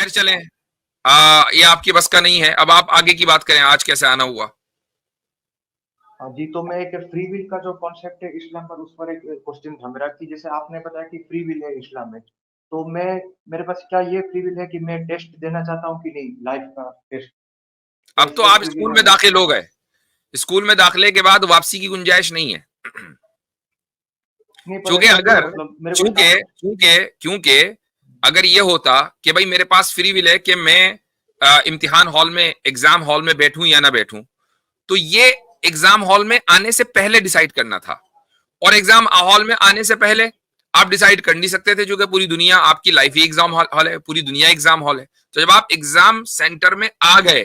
खैर चलें, ये आपकी बस का नहीं है। अब आप आगे की बात करें, आज कैसे आना हुआ। हाँ जी, तो मैं एक फ्री विल का जो कॉन्सेप्ट है इस्लाम पर, उस पर एक क्वेश्चन था मेरा कि जैसे आपने बताया कि फ्री विल है इस्लाम में, तो मैं मेरे पास क्या ये फ्री विल है कि मैं टेस्ट देना चाहता हूँ कि नहीं, लाइफ का टेस्ट, क्या अब इस तो पर आप फ्री विल स्कूल है में मेरा? दाखिल हो गए, स्कूल में दाखिले के बाद वापसी की गुंजाइश नहीं है। नहीं, पर चूंकि ऐसा क्यों है? अगर मतलब मेरे को चूंकि चूंकि क्योंकि अगर ये होता कि भाई मेरे पास फ्री विल है कि मैं इम्तिहान हॉल में, एग्जाम हॉल में बैठूं या ना बैठूं, तो ये एग्जाम हॉल में आने से पहले डिसाइड करना था। और एग्जाम हॉल में आने से पहले आप डिसाइड कर नहीं सकते थे, क्योंकि पूरी दुनिया, आपकी लाइफ ही एग्जाम हॉल है, पूरी दुनिया एग्जाम हॉल है। तो जब आप एग्जाम सेंटर में आ गए,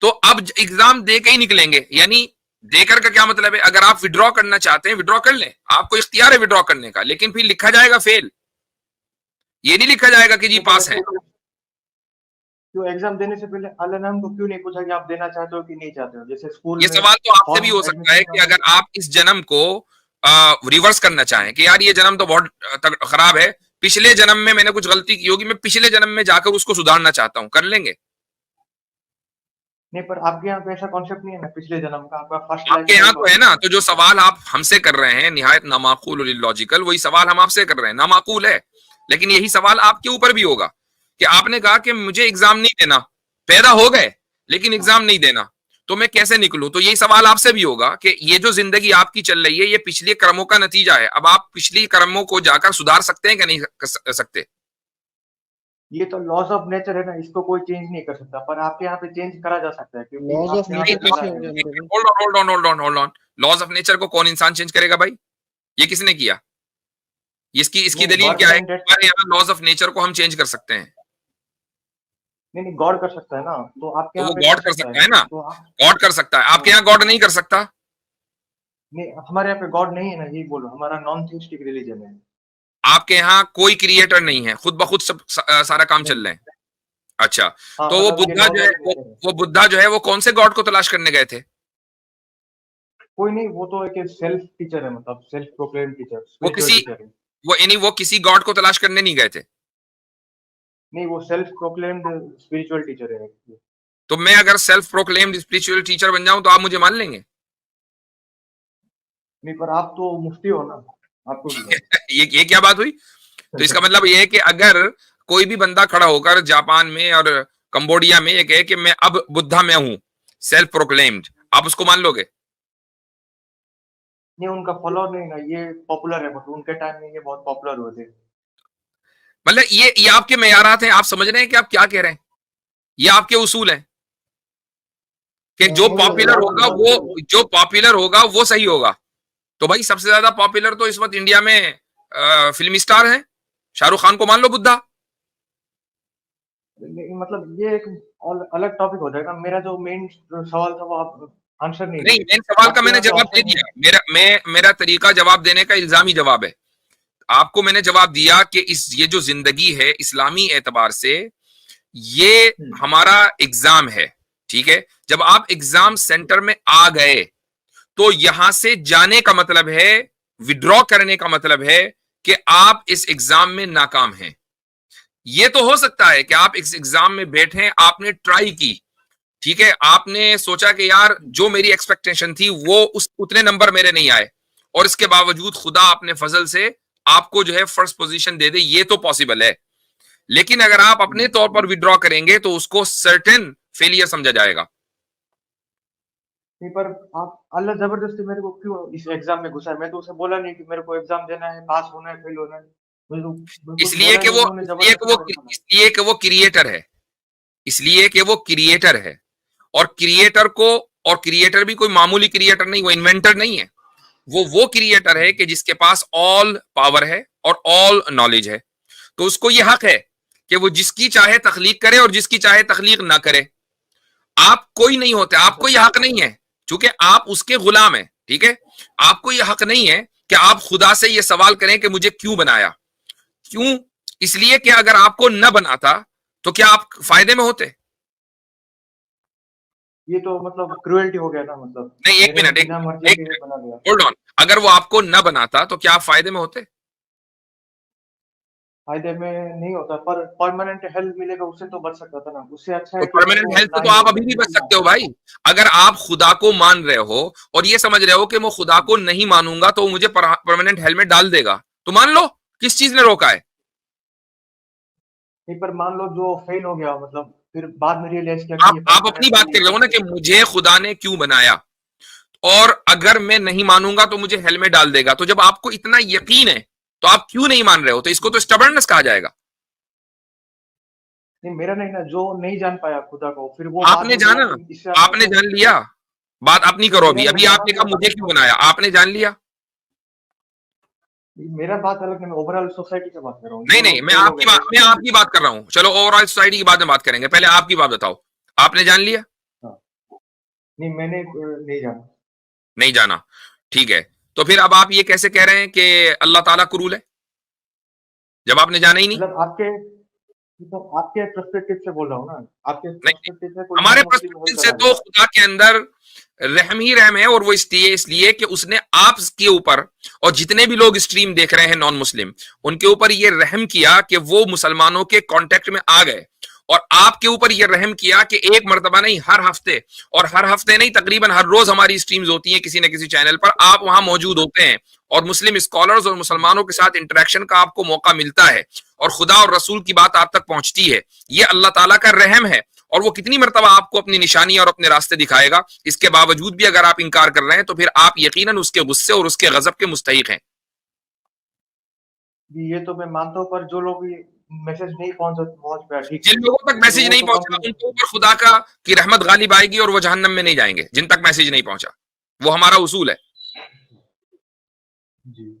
तो अब एग्जाम दे के ही निकलेंगे। यानी देकर का क्या मतलब है, अगर आप विड्रॉ करना चाहते हैं विड्रॉ कर लें, आपको इख्तियार है विड्रॉ करने का, लेकिन फिर लिखा जाएगा फेल। ये नहीं लिखा जाएगा कि जी नहीं, पर पास है। ऐसा क्यों एग्जाम देने से पहले अल्लाह ने हमको क्यों नहीं पूछा कि आप देना चाहते हो कि नहीं चाहते हो? जैसे स्कूल ये में सवाल तो आपसे भी फॉर्म हो सकता है एडमिशन कि का। अगर आप इस जन्म को रिवर्स करना चाहें कि यार ये जन्म तो बहुत खराब है, पिछले जन्म में मैंने कुछ गलती की होगी, मैं पिछले जन्म में जाकर उसको सुधारना चाहता हूं, कर लेंगे। नहीं, पर आपके यहाँ पे ऐसा कॉन्सेप्ट नहीं है ना पिछले जन्म का, आपका फर्स्ट लाइफ आपके का ही यहाँ तो है ना, कॉन्सेप्ट है। तो जो सवाल आप हमसे कर रहे हैं निहायत नामाकूल और इलॉजिकल, वही सवाल हम आपसे कर रहे हैं, नामाकूल है। लेकिन यही सवाल आपके ऊपर भी होगा कि आपने कहा कि मुझे एग्जाम नहीं देना, पैदा हो गए लेकिन हाँ। एग्जाम नहीं देना, तो मैं कैसे निकलूं। तो यही सवाल आपसे भी होगा कि ये जो जिंदगी आपकी चल रही है ये पिछले कर्मों का नतीजा है, अब आप पिछली कर्मों को जाकर सुधार सकते हैं कि नहीं कर सकते। ये तो लॉस ऑफ नेचर है ना, इसको कोई चेंज नहीं कर सकता, पर आपके यहाँ पे चेंज करा जा सकता है क्योंकि लॉज ऑफ आपके हाथ नेचर में कैसे खुदा हो है गया ना। मेरे भाई? Hold on hold on hold on hold on. Laws of nature को कौन इंसान चेंज करेगा भाई? ये किसने किया? इसकी इसकी नहीं नहीं, दलील बर्थ क्या है एंड कि डेथ। हमारे यहाँ लॉज ऑफ नेचर को हम चेंज कर सकते हैं? नहीं नहीं, गॉड कर सकता है ना, तो आपके तो यहाँ वो पे गॉड कर कर सकता सकता है है ना, तो आप। गॉड कर सकता है, आपके तो यहाँ गॉड नहीं कर सकता। नहीं, हमारे यहाँ पे गॉड नहीं है ना, यही बोलो, हमारा नॉन थिस्टिक रिलीजन है। आपके यहाँ कोई क्रिएटर नहीं है, खुद ब खुद सब सारा काम चल नहीं। रहे हैं। अच्छा, हाँ, तो वो मतलब ये बुद्धा जो लॉज है, ऑफ नेचर है। वो बुद्धा जो है वो कौन से गॉड को तलाश करने गए थे? कोई नहीं, वो तो एक सेल्फ टीचर है, मतलब सेल्फ प्रोक्लेम टीचर, वो स्पिरिचुअल किसी टीचर है। वो यानी वो किसी गॉड को तलाश करने नहीं गए थे। नहीं, वो सेल्फ प्रोक्लेम्ड स्पिरिचुअल टीचर है। तो मैं अगर सेल्फ प्रोक्लेम्ड स्पिरिचुअल टीचर बन जाऊं तो आप मुझे मान लेंगे? नहीं, पर आप तो मुफ्ती हो ना, आपको भी है। ये क्या बात हुई? तो इसका मतलब ये है कि अगर कोई भी बंदा खड़ा होकर जापान में और कंबोडिया में ये कहे कि मैं अब बुद्धा मैं हूं, सेल्फ प्रोक्लेम्ड, आप उसको मान लोगे? नहीं, उनका फॉलोअर नहीं ना, ये पॉपुलर है, मतलब उनके टाइम में ये बहुत पॉपुलर हुए थे। मतलब ये आपके मेयारात हैं, आप समझ रहे हैं कि आप क्या कह रहे हैं? ये आपके उसूल हैं कि जो नहीं नहीं, पॉपुलर आप होगा वो, जो पॉपुलर होगा वो सही होगा। तो भाई सबसे ज्यादा पॉपुलर तो इस वक्त इंडिया में फिल्म स्टार हैं, शाहरुख खान को मान लो बुद्धा। मतलब ये एक अलग टॉपिक हो जाएगा। मेरा जो मेन सवाल था वो आप आंसर नहीं नहीं, दिए। मेन सवाल का आपके मैंने यहाँ पे जवाब दे ऑप्शन है। दिया, मेरा तरीका जवाब देने का इल्जामी जवाब है। आपको मैंने जवाब दिया कि ये जो जिंदगी है इस्लामी एतबार से ये हमारा एग्जाम है, ठीक है। जब आप एग्जाम सेंटर में आ गए तो यहां से जाने का मतलब है, विड्रॉ करने का मतलब है कि आप इस एग्जाम में नाकाम हैं। ये तो हो सकता है कि आप इस एग्जाम में बैठे, आपने ट्राई की, ठीक है, आपने सोचा कि यार जो मेरी एक्सपेक्टेशन थी वो उतने नंबर मेरे नहीं आए, और इसके बावजूद खुदा अपने फजल से आपको जो है फर्स्ट पोजीशन दे दे, ये तो पॉसिबल है। लेकिन अगर आप अपने तौर पर विड्रॉ करेंगे तो उसको सर्टेन फेलियर समझा जाएगा। नहीं, पर आप अल्लाह जबरदस्ती मेरे को क्यों इस एग्जाम में घुसा है? मैं तो उसे बोला नहीं कि मेरे को एग्जाम देना है, पास होना है, फेल होना है। मैं कुछ इसलिए बोला कि नहीं, वो उन्होंने इसलिए कि जबरदस्ती वो बोला। इसलिए कि वो क्रिएटर है, इसलिए कि वो क्रिएटर है। और क्रिएटर को, और क्रिएटर भी कोई मामूली क्रिएटर नहीं, वो इन्वेंटर नहीं है। वो क्रिएटर है कि जिसके पास ऑल पावर है और ऑल नॉलेज है। तो उसको ये हक है कि वो जिसकी चाहे तखलीक करे और जिसकी चाहे तखलीक ना करे। आप कोई नहीं होते, आपको यह हक नहीं है, क्योंकि आप उसके गुलाम हैं, ठीक है। आपको यह हक नहीं है कि आप खुदा से यह सवाल करें कि मुझे क्यों बनाया। क्यों? इसलिए कि अगर आपको न बनाता तो क्या आप फायदे में होते? ये तो मतलब क्रुएल्टी हो गया ना, मतलब नहीं, एक मेरे मिनट, एक बिना मिनट, मर्जी एक के मिनट, बना दिया। Hold on. अगर वो आपको न बनाता तो क्या आप फायदे में होते? फायदे में नहीं होता, पर परमानेंट हेल्थ मिलेगा उससे तो बच सकता था ना। उससे अच्छा तो है कि मेरे परमानेंट को हेल्थ ना से तो ही आप हो अभी भी बच लेकिन सकते हो भाई। अगर आप खुदा को मान रहे हो और ये समझ रहे हो कि मैं खुदा को नहीं मानूंगा तो वो मुझे परमानेंट हेल्थ में डाल देगा, तो मान लो, किस चीज ने रोका है? नहीं, पर मान लो जो फेल हो गया, मतलब फिर बाद में रियलाइज किया कि ये आप अपनी परमानेंट बात नहीं कर है रहे हो ना तो कि मुझे खुदा ने क्यों बनाया, और अगर मैं नहीं मानूंगा तो मुझे हेल में डाल देगा। तो जब आपको इतना यकीन है तो आप क्यों नहीं मान रहे हो? तो इसको तो स्टबर्ननेस कहा जाएगा। नहीं, मेरा नहीं ना, जो नहीं जान पाया खुदा को फिर वो बाद आपने में बोला जाना, कि इससे अच्छा आपने तो जान लिया। बात आप नहीं नहीं, करो मेरा अभी, मैं अभी मान आपने लिया कहा मुझे पर क्यों बनाया, आपने जान लिया। मेरा बात अलग है, मैं ओवरऑल सोसाइटी की बात कर रहा हूँ, नहीं जो नहीं, लोग फेल हो गए टेस्ट मैं में। आपकी बात कर रहा हूं। चलो ओवरऑल सोसाइटी की बाद में बात करेंगे, पहले आपकी बात बताओ। आपने जान लिया? हाँ, नहीं मैंने नहीं जाना। नहीं जाना, ठीक है। तो फिर अब आप ये कैसे कह रहे हैं कि अल्लाह ताला कुरूल है, जब आपने जाना ही नहीं? मतलब आपके पर्सपेक्टिव से बोल रहा हूँ ना, आपके नहीं, पर्सपेक्टिव से कोई हमारे नॉन मुस्लिम वही पर्सपेक्टिव से करा तो लेगा। खुदा के अंदर रहम ही रहम है, और वो इसलिए कि उसने आपके ऊपर और जितने भी लोग स्ट्रीम देख रहे हैं नॉन मुस्लिम, उनके ऊपर ये रहम किया कि वो मुसलमानों के कांटेक्ट में आ गए, और आपके ऊपर ये रहम किया कि एक मर्तबा नहीं, हर हफ्ते, और हर हफ्ते नहीं, तकरीबन हर रोज हमारी स्ट्रीम्स होती हैं किसी न किसी चैनल पर, आप वहां मौजूद होते हैं, और मुस्लिम स्कॉलर्स और मुसलमानों के साथ इंटरेक्शन का आपको मौका मिलता है, और खुदा और रसूल की बात आप तक पहुंचती है। ये अल्लाह ताला का रहम है, और वो कितनी मरतबा आपको अपनी निशानी और अपने रास्ते दिखाएगा। इसके बावजूद भी अगर आप इनकार कर रहे हैं तो फिर आप यकीनन उसके गुस्से और उसके गजब के मुस्तहिक हैं। ये तो मैं मानता हूँ, पर जो लोग ये मैसेज नहीं पहुंच पाया ठीक जिन से, लोगों तक फिर मैसेज वो नहीं तो पहुंचा कंप्लेन। उनके ऊपर खुदा का की रहमत गालिब आएगी और वो जहन्नम में नहीं जाएंगे, जिन तक मैसेज नहीं पहुंचा। वो हमारा उसूल है। जी,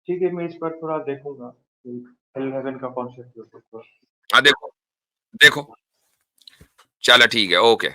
ठीक है, मैं इस पर थोड़ा देखूंगा, हेल हेवन का कॉन्सेप्ट जो है। हाँ देखो, देखो, चलो ठीक है, ओके।